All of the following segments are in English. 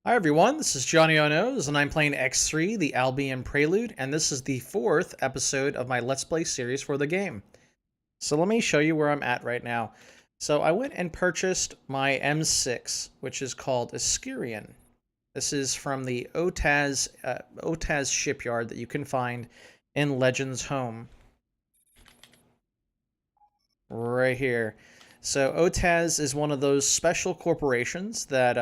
Hi everyone, this is Johnnyonoes, and I'm playing X3, the Albion Prelude, and this is the fourth episode of my Let's Play series for the game. So let me show you where I'm at right now. So I went and purchased my M6, which is called Iskirian. This is from the Otaz shipyard that you can find in Legends Home. Right here. So Otaz is one of those special corporations that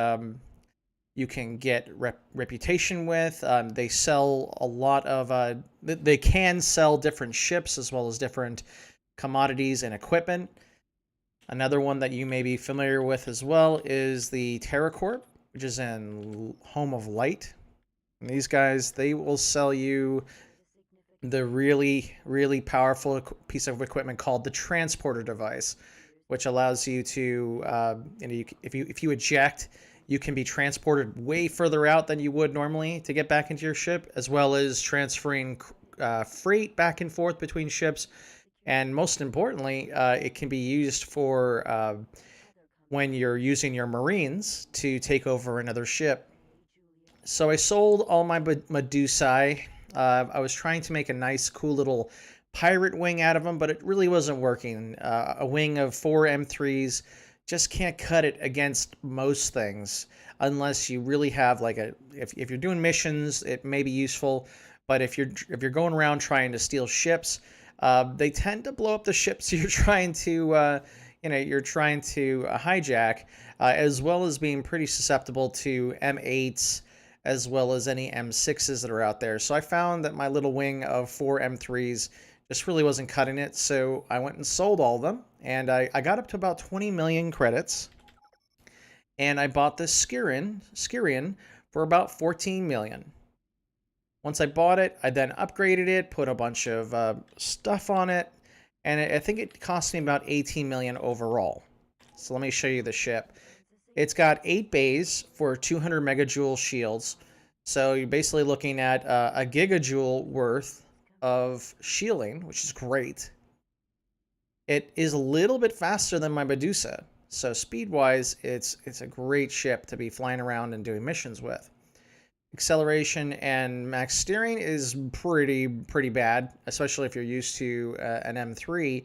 you can get reputation with. They sell a lot of, they can sell different ships as well as different commodities and equipment. Another one that you may be familiar with as well is the TerraCorp, which is in Home of Light. And these guys, they will sell you the really powerful piece of equipment called the transporter device, which allows you to, if you eject, you can be transported way further out than you would normally to get back into your ship, as well as transferring freight back and forth between ships. And most importantly, it can be used for when you're using your Marines to take over another ship. So I sold all my Medusae. I was trying to make a nice, cool little pirate wing out of them, but it really wasn't working. A wing of 4 M3s just can't cut it against most things unless you really have like if you're doing missions, it may be useful. But if you're going around trying to steal ships, they tend to blow up the ships you're trying to hijack, as well as being pretty susceptible to M8s as well as any M6s that are out there. So I found that my little wing of 4 M3s just really wasn't cutting it, so I went and sold all of them, and I got up to about 20 million credits, and I bought this Skirian for about 14 million. Once I bought it, I then upgraded it, put a bunch of stuff on it, and I think it cost me about 18 million overall. So let me show you the ship. It's got 8 bays for 200 megajoule shields. So you're basically looking at a gigajoule worth of shielding, which is great. It is a little bit faster than my Medusa. So speed-wise, it's a great ship to be flying around and doing missions with. Acceleration and max steering is pretty bad, especially if you're used to an M3.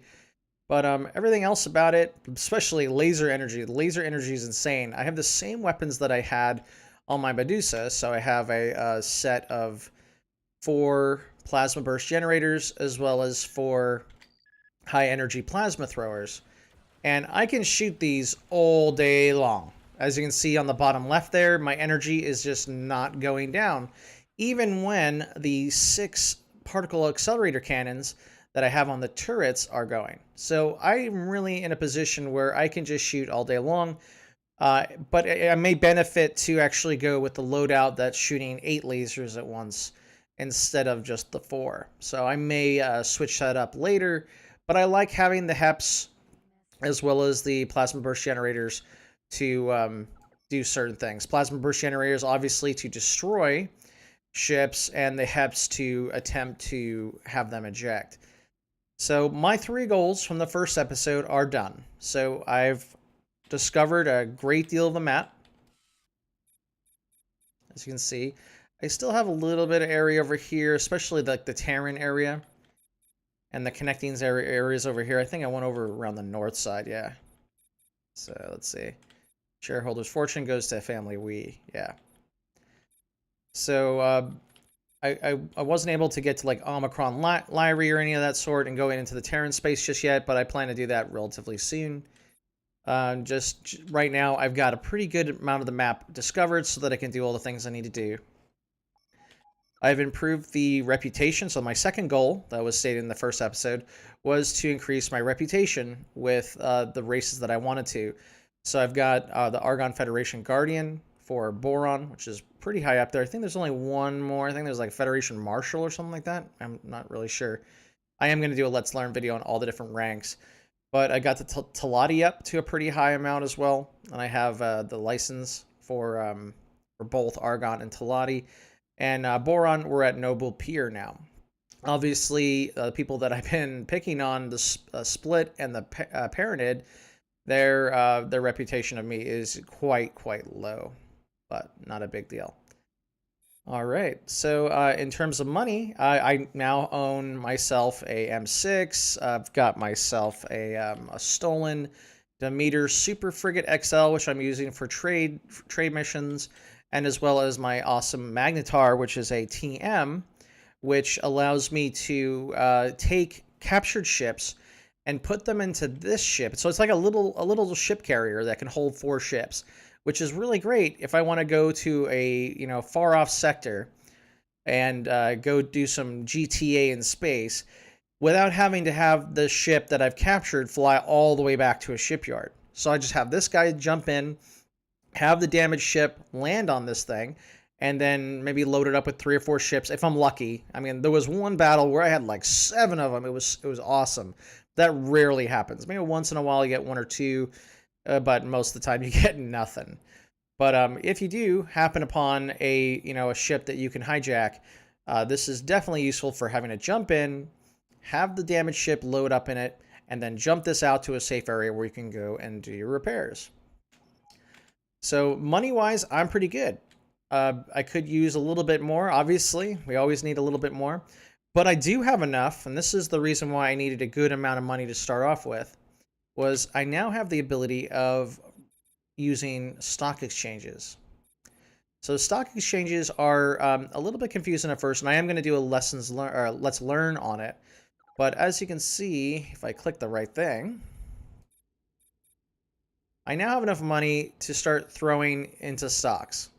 But everything else about it, especially laser energy, the laser energy is insane. I have the same weapons that I had on my Medusa, so I have a set of 4 plasma burst generators as well as 4 high energy plasma throwers. And I can shoot these all day long. As you can see on the bottom left there, my energy is just not going down. Even when the 6 particle accelerator cannons that I have on the turrets are going. So I'm really in a position where I can just shoot all day long. But I may benefit to actually go with the loadout that's shooting 8 lasers at once instead of just the 4. So I may switch that up later. But I like having the HEPs as well as the plasma burst generators to do certain things. Plasma burst generators, obviously, to destroy ships, and the HEPs to attempt to have them eject. So my 3 goals from the first episode are done. So I've discovered a great deal of the map. As you can see, I still have a little bit of area over here, especially the Terran area. And the connecting areas over here. I think I went over around the north side, yeah. So let's see. Shareholders' fortune goes to family we, yeah. So I wasn't able to get to like Omicron Lyri or any of that sort and going into the Terran space just yet, but I plan to do that relatively soon. Just right now, I've got a pretty good amount of the map discovered so that I can do all the things I need to do. I've improved the reputation, so my second goal that was stated in the first episode was to increase my reputation with the races that I wanted to. So I've got the Argon Federation Guardian for Boron, which is pretty high up there. I think there's only one more. I think there's like Federation Marshal or something like that. I'm not really sure. I am going to do a Let's Learn video on all the different ranks. But I got the Talati up to a pretty high amount as well. And I have the license for both Argon and Talati. And Boron, we're at Noble Pier now. Obviously, the people that I've been picking on, the Split and the Paranid, their reputation of me is quite low. but not a big deal. All right. So in terms of money, I now own myself a M6. I've got myself a stolen Demeter Super Frigate XL, which I'm using for trade missions, and as well as my awesome Magnetar, which is a TM, which allows me to take captured ships and put them into this ship. So it's like a little ship carrier that can hold 4 ships, which is really great if I want to go to a far off sector and go do some GTA in space without having to have the ship that I've captured fly all the way back to a shipyard. So I just have this guy jump in, have the damaged ship land on this thing, and then maybe load it up with 3 or 4 ships if I'm lucky. I mean, there was one battle where I had like 7 of them. It was awesome. That rarely happens. Maybe once in a while you get 1 or 2, but most of the time you get nothing. But if you do happen upon a ship that you can hijack, this is definitely useful for having to jump in, have the damaged ship load up in it, and then jump this out to a safe area where you can go and do your repairs. So money-wise, I'm pretty good. I could use a little bit more, obviously. We always need a little bit more. But I do have enough, and this is the reason why I needed a good amount of money to start off with, was I now have the ability of using stock exchanges. So stock exchanges are a little bit confusing at first, and I am going to do a let's learn on it. But as you can see, if I click the right thing, I now have enough money to start throwing into stocks.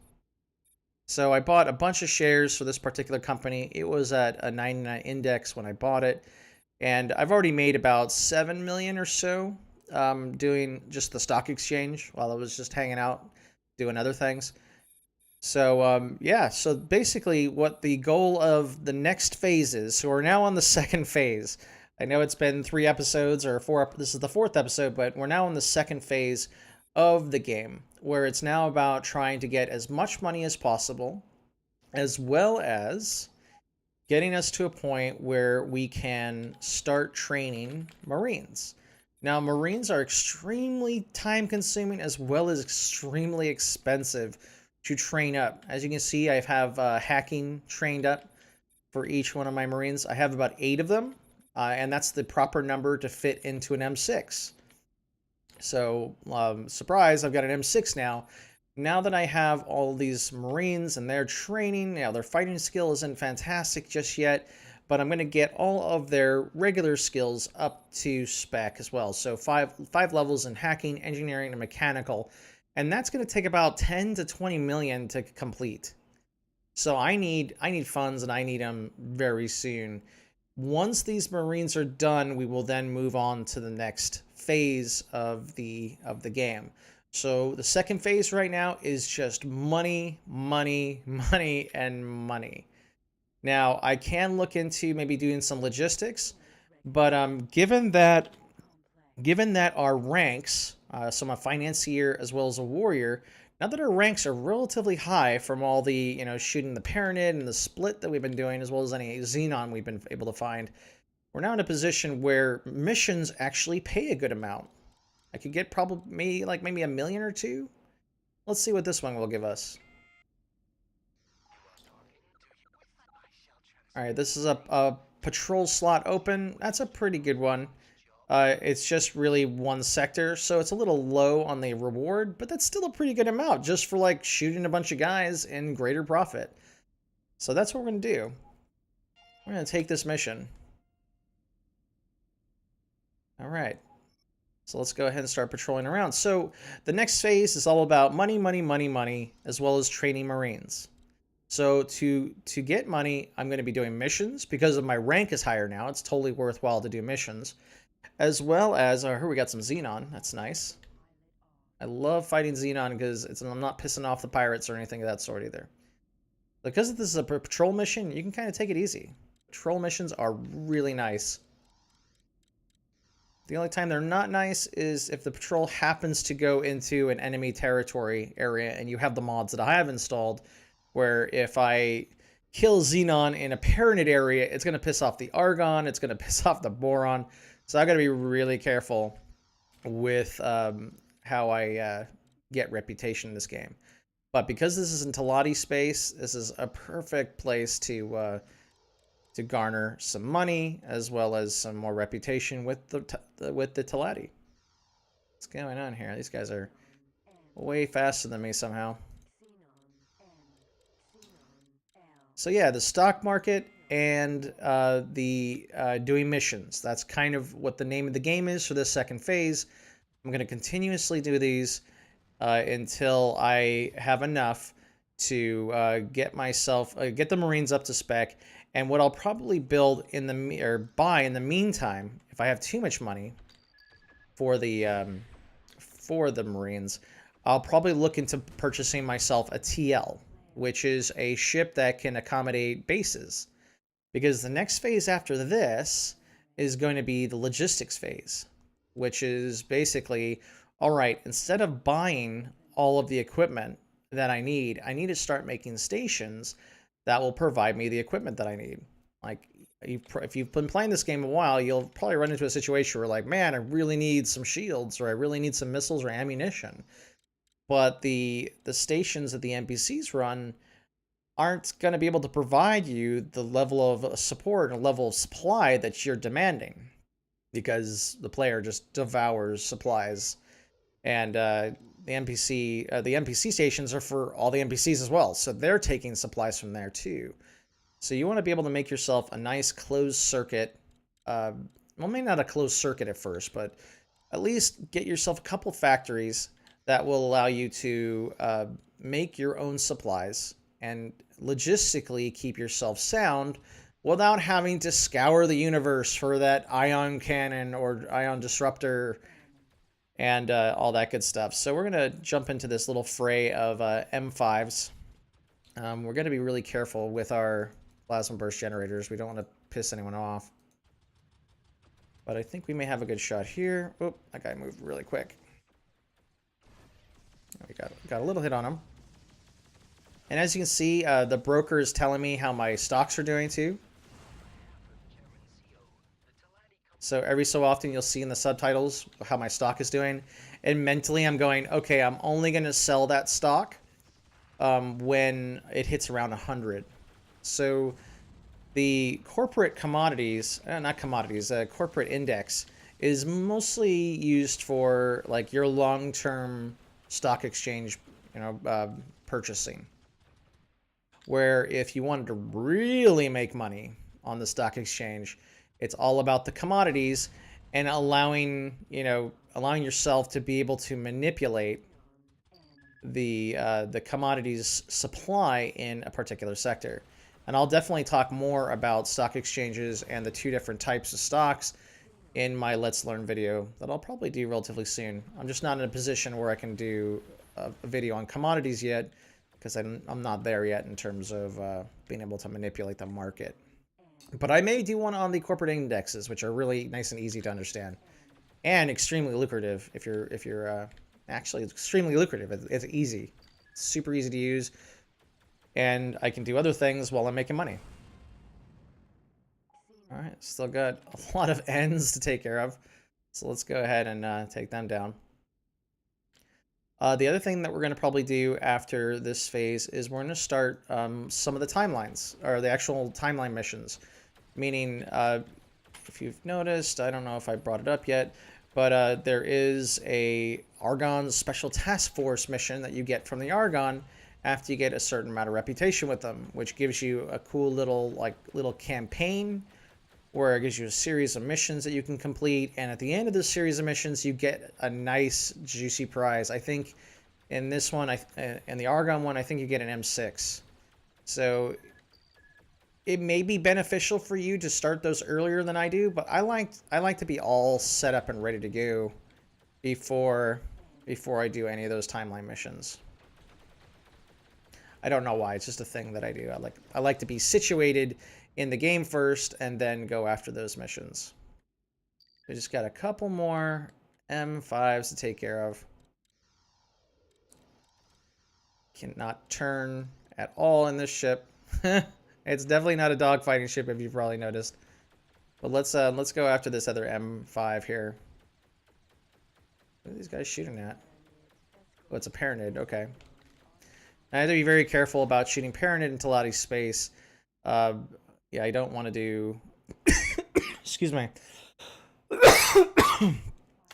So I bought a bunch of shares for this particular company. It was at a 99 index when I bought it, and I've already made about 7 million or so doing just the stock exchange while I was just hanging out doing other things. So yeah, so basically what the goal of the next phase is, so we're now on the second phase. I know it's been 3 episodes or 4, this is the 4th episode, but we're now in the second phase of the game, where it's now about trying to get as much money as possible, as well as getting us to a point where we can start training Marines. Now, Marines are extremely time consuming as well as extremely expensive to train up. As you can see, I have hacking trained up for each one of my Marines. I have about 8 of them, and that's the proper number to fit into an M6. So, surprise, I've got an M6 now. Now that I have all these Marines and their training, their fighting skill isn't fantastic just yet, but I'm going to get all of their regular skills up to spec as well. So five levels in hacking, engineering, and mechanical. And that's going to take about 10 to 20 million to complete. So I need funds, and I need them very soon. Once these Marines are done, we will then move on to the next phase of the game. So the second phase right now is just money, money, money, and money. Now, I can look into maybe doing some logistics, but given that our ranks, so I'm a financier as well as a warrior, now that our ranks are relatively high from all the, shooting the Pyramid and the split that we've been doing, as well as any Xenon we've been able to find, we're now in a position where missions actually pay a good amount. I could get probably maybe a million or two. Let's see what this one will give us. All right, this is a patrol slot open. That's a pretty good one. It's just really one sector, so it's a little low on the reward, but that's still a pretty good amount just for like shooting a bunch of guys in greater profit. So that's what we're going to do. We're going to take this mission. All right. So let's go ahead and start patrolling around. So the next phase is all about money, money, money, money, as well as training Marines. So to get money, I'm going to be doing missions because of my rank is higher now. It's totally worthwhile to do missions. As well as, here we got some Xenon. That's nice. I love fighting Xenon because I'm not pissing off the pirates or anything of that sort either. Because this is a patrol mission, you can kind of take it easy. Patrol missions are really nice. The only time they're not nice is if the patrol happens to go into an enemy territory area and you have the mods that I have installed, where if I kill Xenon in a Pyramid area, it's going to piss off the Argon, it's going to piss off the Boron. So I've got to be really careful with how I get reputation in this game. But because this is in Talati space, this is a perfect place to garner some money as well as some more reputation with the Talati. What's going on here? These guys are way faster than me somehow. So yeah, the stock market and the doing missions. That's kind of what the name of the game is for this second phase. I'm going to continuously do these until I have enough to get the Marines up to spec. And what I'll probably build buy in the meantime, if I have too much money for the Marines, I'll probably look into purchasing myself a TL, which is a ship that can accommodate bases. Because the next phase after this is going to be the logistics phase, which is basically, all right, instead of buying all of the equipment that I need to start making stations that will provide me the equipment that I need. Like, if you've been playing this game a while, you'll probably run into a situation where, like, man, I really need some shields, or I really need some missiles or ammunition. But the stations that the NPCs run aren't going to be able to provide you the level of support and level of supply that you're demanding, because the player just devours supplies. And the NPC stations are for all the NPCs as well, so they're taking supplies from there too. So you want to be able to make yourself a nice closed circuit. Well, maybe not a closed circuit at first, but at least get yourself a couple factories that will allow you to make your own supplies and logistically keep yourself sound without having to scour the universe for that ion cannon or ion disruptor and all that good stuff. So we're going to jump into this little fray of M5s. We're going to be really careful with our plasma burst generators. We don't want to piss anyone off. But I think we may have a good shot here. Oop, that guy moved really quick. We got a little hit on him. And as you can see, the broker is telling me how my stocks are doing too. So every so often you'll see in the subtitles how my stock is doing. And mentally I'm going, okay, I'm only going to sell that stock when it hits around 100. So the corporate commodities, corporate index is mostly used for like your long-term stock exchange, purchasing. Where if you wanted to really make money on the stock exchange, it's all about the commodities and allowing yourself to be able to manipulate the commodities supply in a particular sector. And I'll definitely talk more about stock exchanges and the two different types of stocks in my Let's Learn video that I'll probably do relatively soon. I'm just not in a position where I can do a video on commodities yet, because I'm not there yet in terms of being able to manipulate the market. But I may do one on the corporate indexes, which are really nice and easy to understand, and extremely lucrative. If you're actually, it's extremely lucrative. It's easy, it's super easy to use, and I can do other things while I'm making money. All right, still got a lot of ends to take care of, so let's go ahead and take them down. The other thing that we're going to probably do after this phase is we're going to start some of the timelines, or the actual timeline missions. Meaning, if you've noticed, I don't know if I brought it up yet, but there is a Argon Special Task Force mission that you get from the Argon after you get a certain amount of reputation with them, which gives you a cool little campaign where it gives you a series of missions that you can complete, and at the end of this series of missions, you get a nice, juicy prize. I think in this one, in the Argon one, I think you get an M6. So it may be beneficial for you to start those earlier than I do, but I like to be all set up and ready to go before I do any of those timeline missions. I don't know why, it's just a thing that I do. I like to be situated in the game first and then go after those missions. We just got a couple more M5s to take care of. Cannot turn at all in this ship. It's definitely not a dogfighting ship, if you've probably noticed. But let's go after this other M5 here. What are these guys shooting at? Oh, it's a Paranid. Okay. I have to be very careful about shooting Paranid into Lottie space. Uh, yeah, I don't want to do. Excuse me.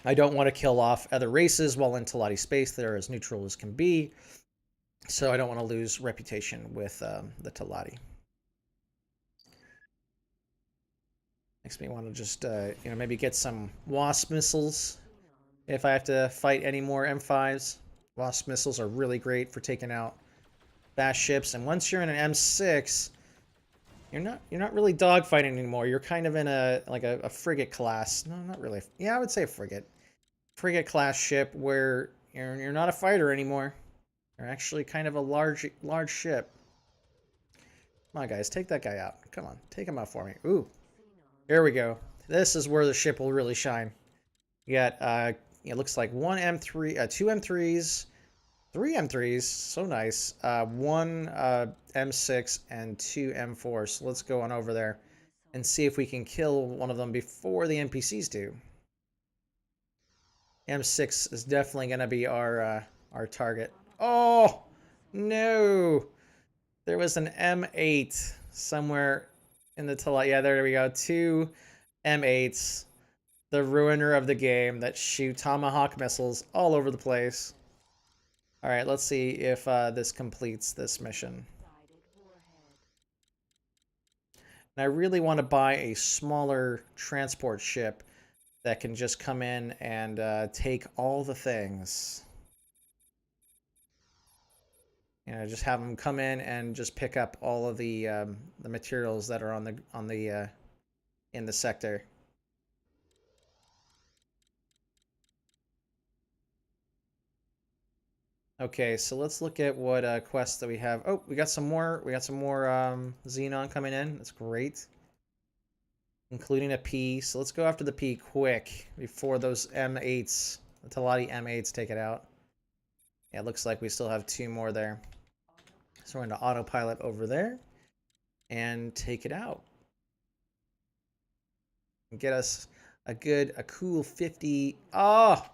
I don't want to kill off other races while in Talati space. They're as neutral as can be. So I don't want to lose reputation with the Talati. Makes me want to just, maybe get some Wasp missiles if I have to fight any more M5s. Wasp missiles are really great for taking out fast ships. And once you're in an M6, you're not really dogfighting anymore. You're kind of in a frigate class. No, not really. Yeah, I would say a frigate class ship where you're not a fighter anymore. You're actually kind of a large ship. Come on, guys, take that guy out. Come on, take him out for me. Ooh, here we go. This is where the ship will really shine. You got it looks like one M3, two M3s, three M3s. So nice. One M6 and two M4s. So let's go on over there and see if we can kill one of them before the NPCs do. M6 is definitely going to be our target. Oh, no. There was an M8 somewhere in the Talat. Yeah, there we go. Two M8s. The ruiner of the game that shoot Tomahawk missiles all over the place. All right, let's see if this completes this mission. And I really want to buy a smaller transport ship that can just come in and take all the things. Just have them come in and just pick up all of the materials that are in the sector. Okay, so let's look at what quests that we have. Oh, we got some more. We got some more Xenon coming in. That's great, including a P. So let's go after the P quick before those M8s, the Talati M8s, take it out. Yeah, it looks like we still have two more there. So we're going to autopilot over there and take it out. And get us a cool 50. Oh,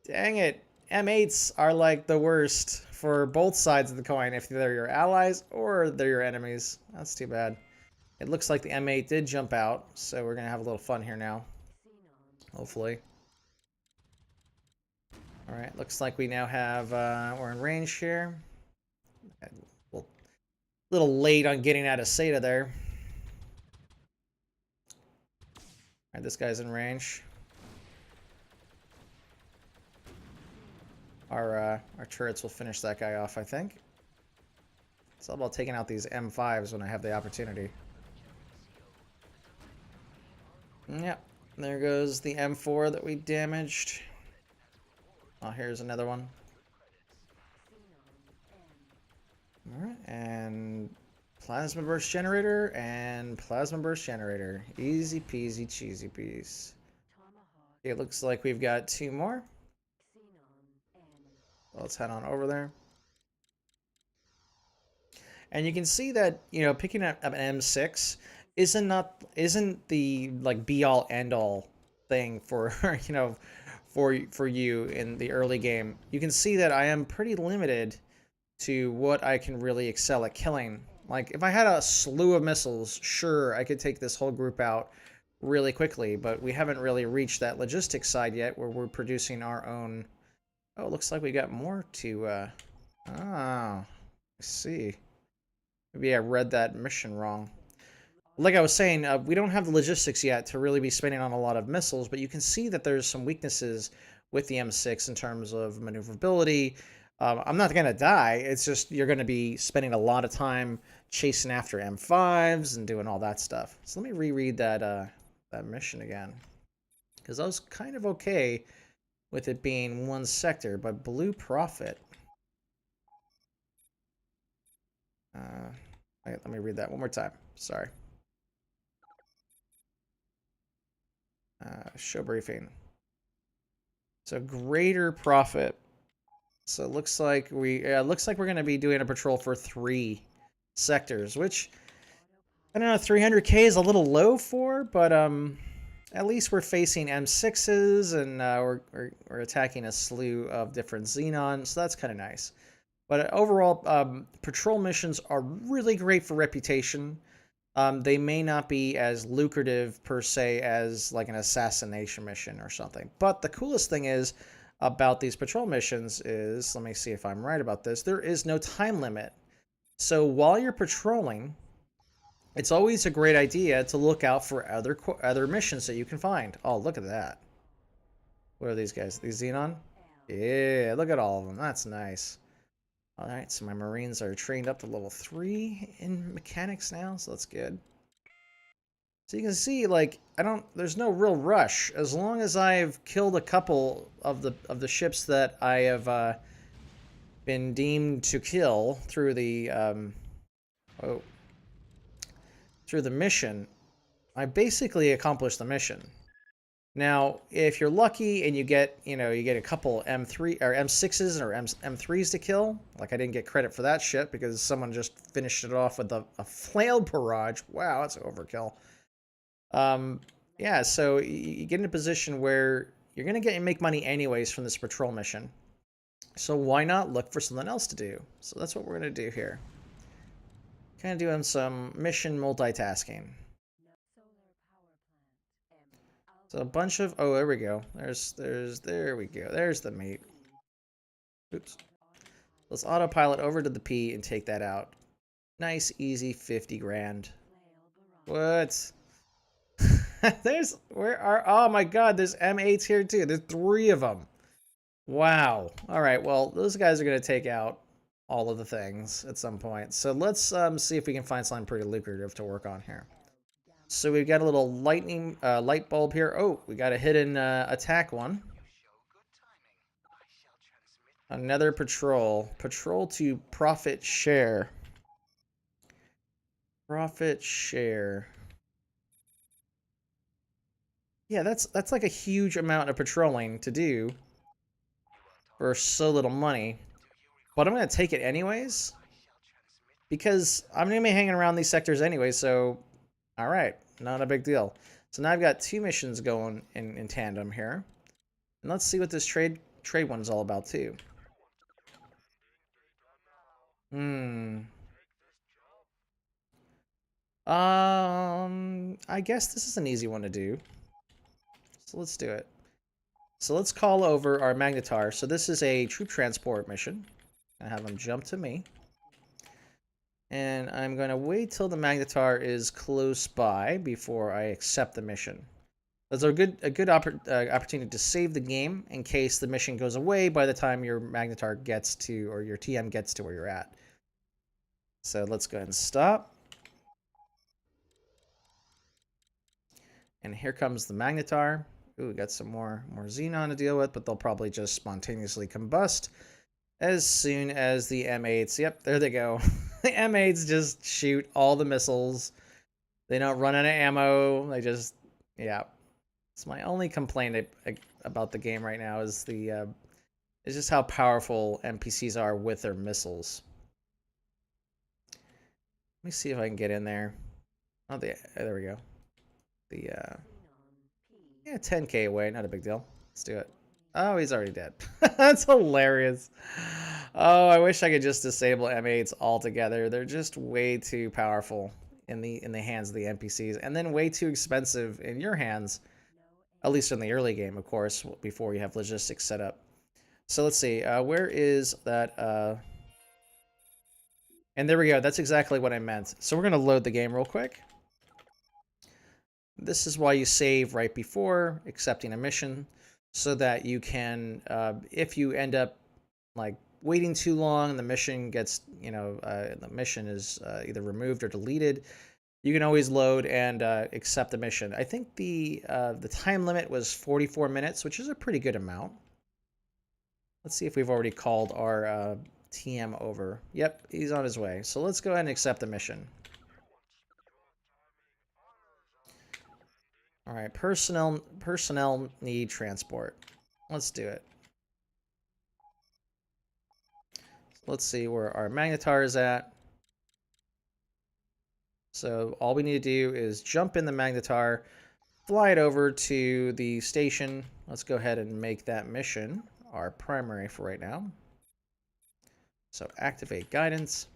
dang it. M8s are like the worst for both sides of the coin. If they're your allies or they're your enemies. That's too bad. It looks like the M8 did jump out. So we're going to have a little fun here now. Hopefully. Alright, looks like we now have, we're in range here. A little late on getting out of Seda there. Alright, this guy's in range. Our turrets will finish that guy off, I think. It's all about taking out these M5s when I have the opportunity. Yep, there goes the M4 that we damaged. Oh, here's another one. Alright, and plasma burst generator and plasma burst generator. Easy peasy cheesy peas. Okay, it looks like we've got two more. Let's head on over there. And you can see that, picking up an M6 isn't the like be all end all thing for for you in the early game. You can see that I am pretty limited to what I can really excel at killing. Like if I had a slew of missiles, sure, I could take this whole group out really quickly, but we haven't really reached that logistics side yet where we're producing our own. Oh, it looks like we got more to I see. Maybe I read that mission wrong. Like I was saying, we don't have the logistics yet to really be spending on a lot of missiles, but you can see that there's some weaknesses with the M6 in terms of maneuverability. I'm not going to die. It's just you're going to be spending a lot of time chasing after M5s and doing all that stuff. So let me reread that mission again, because I was kind of okay with it being one sector, but Blue Prophet. Let me read that one more time. Sorry. Show briefing. So greater profit. So it looks like we're going to be doing a patrol for 3 sectors, which I don't know, 300k is a little low for, but at least we're facing M6s and we're attacking a slew of different Xenons, so that's kind of nice. But overall, patrol missions are really great for reputation. They may not be as lucrative per se as like an assassination mission or something. But the coolest thing is about these patrol missions is, let me see if I'm right about this, there is no time limit. So while you're patrolling, it's always a great idea to look out for other missions that you can find. Oh, look at that. What are these guys? These Xenon? Yeah, look at all of them. That's nice. All right, so my Marines are trained up to level 3 in mechanics now, so that's good. So you can see, like, there's no real rush. As long as I've killed a couple of the ships that I have been deemed to kill through the oh, through the mission, I basically accomplished the mission. Now, if you're lucky and you get a couple M3 or M6s or M3s to kill, like I didn't get credit for that shit because someone just finished it off with a flail barrage. Wow, that's overkill. Yeah, so you get in a position where you're gonna make money anyways from this patrol mission. So why not look for something else to do? So that's what we're gonna do here. Kind of doing some mission multitasking. So a bunch of, oh, there we go. There we go. There's the mate. Oops. Let's autopilot over to the P and take that out. Nice, easy 50 grand. What? Oh my god, there's M8s here too. There's 3 of them. Wow. All right, well, those guys are going to take out all of the things at some point. So let's see if we can find something pretty lucrative to work on here. So we've got a little light bulb here. Oh, we got a hidden attack one. Another patrol. Patrol to profit share. Profit share. Yeah, that's like a huge amount of patrolling to do for so little money. But I'm going to take it anyways. Because I'm going to be hanging around these sectors anyway, so all right, not a big deal. So now I've got 2 missions going in tandem here. And let's see what this trade one's all about too. I guess this is an easy one to do. So let's do it. So let's call over our Magnetar. So this is a troop transport mission. I have them jump to me. And I'm going to wait till the Magnetar is close by before I accept the mission. That's a good opportunity to save the game in case the mission goes away by the time your Magnetar gets to, or your TM gets to where you're at. So let's go ahead and stop. And here comes the Magnetar. Ooh, we got some more Xenon to deal with, but they'll probably just spontaneously combust as soon as the M8s. Yep, there they go. The M8s just shoot all the missiles. They don't run out of ammo. They just, yeah. It's my only complaint about the game right now is is just how powerful NPCs are with their missiles. Let me see if I can get in there. Oh, there we go. Yeah, 10k away, not a big deal. Let's do it. Oh, he's already dead. That's hilarious. Oh, I wish I could just disable M8s altogether. They're just way too powerful in the hands of the NPCs, and then way too expensive in your hands. At least in the early game, of course, before you have logistics set up. So let's see. Where is that? And there we go. That's exactly what I meant. So we're going to load the game real quick. This is why you save right before accepting a mission, so that you can, if you end up like waiting too long and the mission gets, the mission is either removed or deleted, you can always load and accept the mission. I think the time limit was 44 minutes, which is a pretty good amount. Let's see if we've already called our TM over. Yep, he's on his way. So let's go ahead and accept the mission. All right, personnel need transport. Let's do it. Let's see where our Magnetar is at. So all we need to do is jump in the Magnetar, fly it over to the station. Let's go ahead and make that mission our primary for right now. So activate guidance.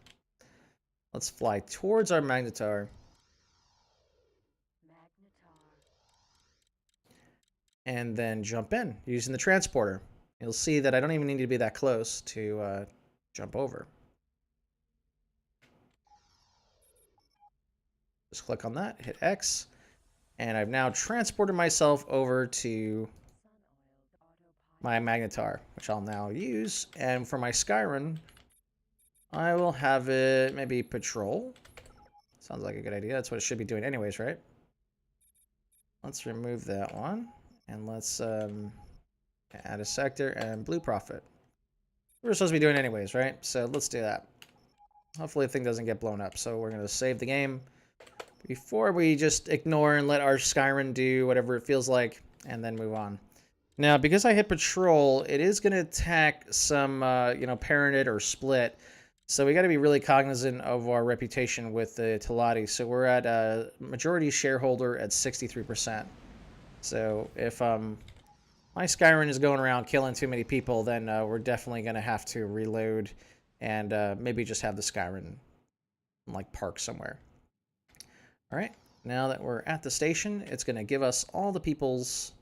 Let's fly towards our magnetar. And then jump in using the transporter. You'll see that I don't even need to be that close to jump over. Just click on that, hit X, and I've now transported myself over to my magnetar, which I'll now use. And for my Skyrim, I will have it maybe patrol. Sounds like a good idea. That's what it should be doing anyways, right? Let's remove that one. And let's add a sector and blue profit. We're supposed to be doing anyways, right? So let's do that. Hopefully the thing doesn't get blown up. So we're going to save the game before we just ignore and let our Skyrim do whatever it feels like and then move on. Now, because I hit patrol, it is going to attack some, parented or split. So we got to be really cognizant of our reputation with the Talati. So we're at a majority shareholder at 63%. So if my Skyrim is going around killing too many people, then we're definitely going to have to reload and maybe just have the Skyrim like park somewhere. All right, now that we're at the station, it's going to give us all the peoples,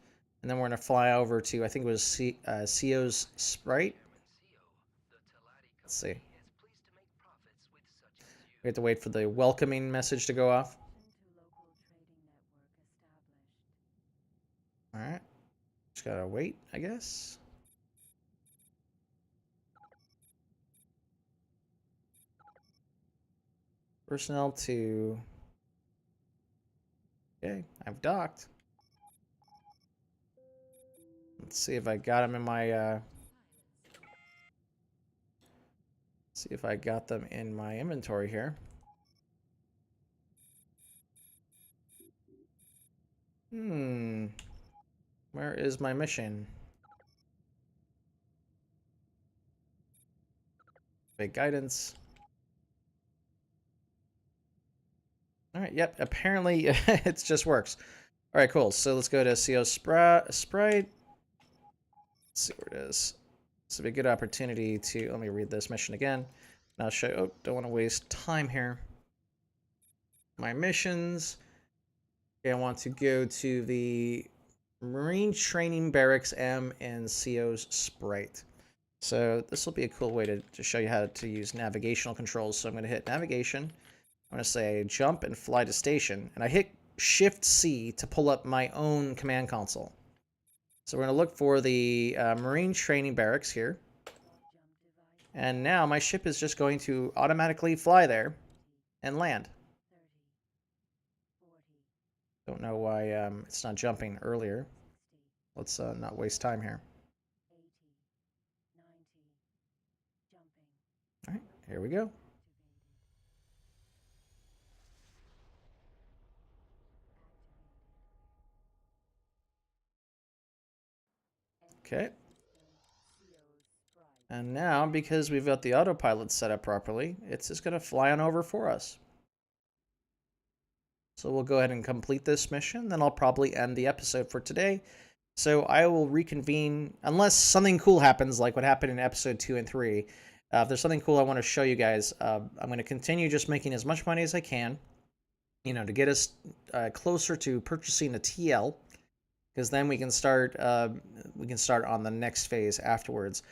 and then we're going to fly over to, I think it was CO's Sprite. Let's see. We have to wait for the welcoming message to go off. All right, just gotta wait, I guess. Personnel to... Okay, I've docked. Let's see if I got them in my, see if I got them in my inventory here. Where is my mission? Big guidance. All right, yep, apparently it just works. All right, cool. So let's go to CO Sprite. Let's see where it is. This would be a good opportunity to, let me read this mission again. And I'll show you, oh, don't want to waste time here. My missions. Okay, I want to go to the Marine Training Barracks M and CO's Sprite. So this will be a cool way to show you how to use navigational controls. So I'm going to hit navigation. I'm going to say jump and fly to station. And I hit Shift C to pull up my own command console. So we're going to look for the Marine Training Barracks here. And now my ship is just going to automatically fly there and land. Don't know why it's not jumping earlier. Let's not waste time here. All right, here we go. Okay. And now, because we've got the autopilot set up properly, it's just going to fly on over for us. So we'll go ahead and complete this mission, then I'll probably end the episode for today. So I will reconvene, unless something cool happens, like what happened in episode 2 and 3. If there's something cool I want to show you guys, I'm going to continue just making as much money as I can, to get us closer to purchasing a TL, because then we can start on the next phase afterwards.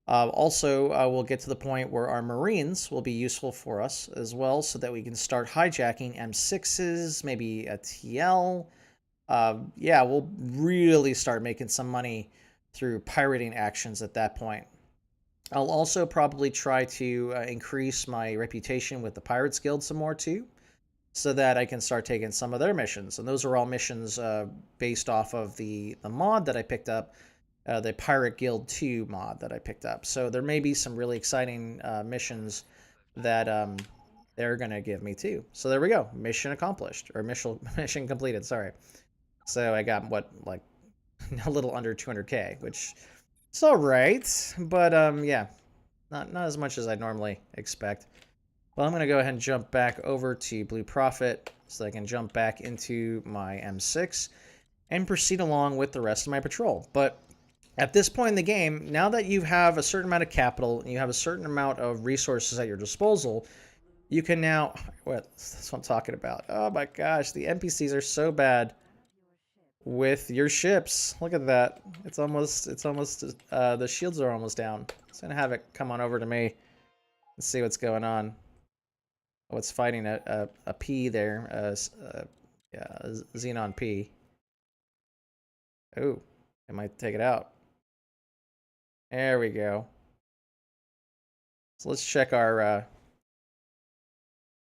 Also, we'll get to the point where our Marines will be useful for us as well, so that we can start hijacking M6s, maybe a TL. Yeah, we'll really start making some money through pirating actions at that point. I'll also probably try to increase my reputation with the Pirates Guild some more too, so that I can start taking some of their missions. And those are all missions based off of the mod that I picked up. The Pirate Guild 2 mod that I picked up. So there may be some really exciting missions that they're going to give me too. So there we go. Mission accomplished. Or mission completed, sorry. So I got, like a little under 200k, which is alright. But yeah, not as much as I'd normally expect. Well, I'm going to go ahead and jump back over to Blue Profit so I can jump back into my M6 and proceed along with the rest of my patrol. But At this point in the game, now that you have a certain amount of capital and you have a certain amount of resources at your disposal, you can now, that's what I'm talking about. Oh my gosh, the NPCs are so bad with your ships. Look at that. The shields are almost down. Let's gonna have it come on over to me and see what's going on. Oh, it's fighting a P there. Yeah, Xenon P. Oh, it might take it out. There we go. So let's check our,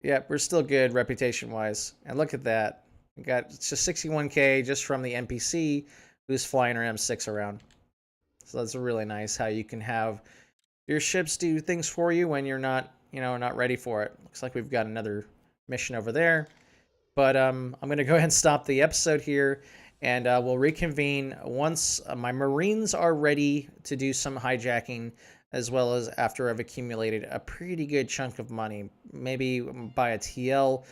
yeah, we're still good reputation-wise. And look at that. We got just 61k just from the NPC who's flying our M6 around. So that's really nice how you can have your ships do things for you when you're not, not ready for it. Looks like we've got another mission over there. But I'm going to go ahead and stop the episode here, and we'll reconvene once my Marines are ready to do some hijacking, as well as after I've accumulated a pretty good chunk of money. Maybe buy a TL,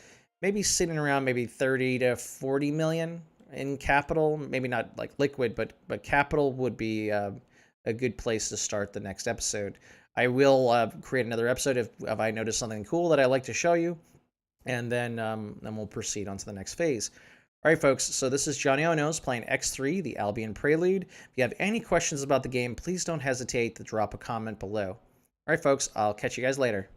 maybe sitting around maybe 30 to 40 million in capital. Maybe not like liquid, but capital would be a good place to start the next episode. I will create another episode if I notice something cool that I like to show you, and then we'll proceed on to the next phase. All right, folks, so this is Johnnyonoes playing X3, the Albion Prelude. If you have any questions about the game, please don't hesitate to drop a comment below. All right, folks, I'll catch you guys later.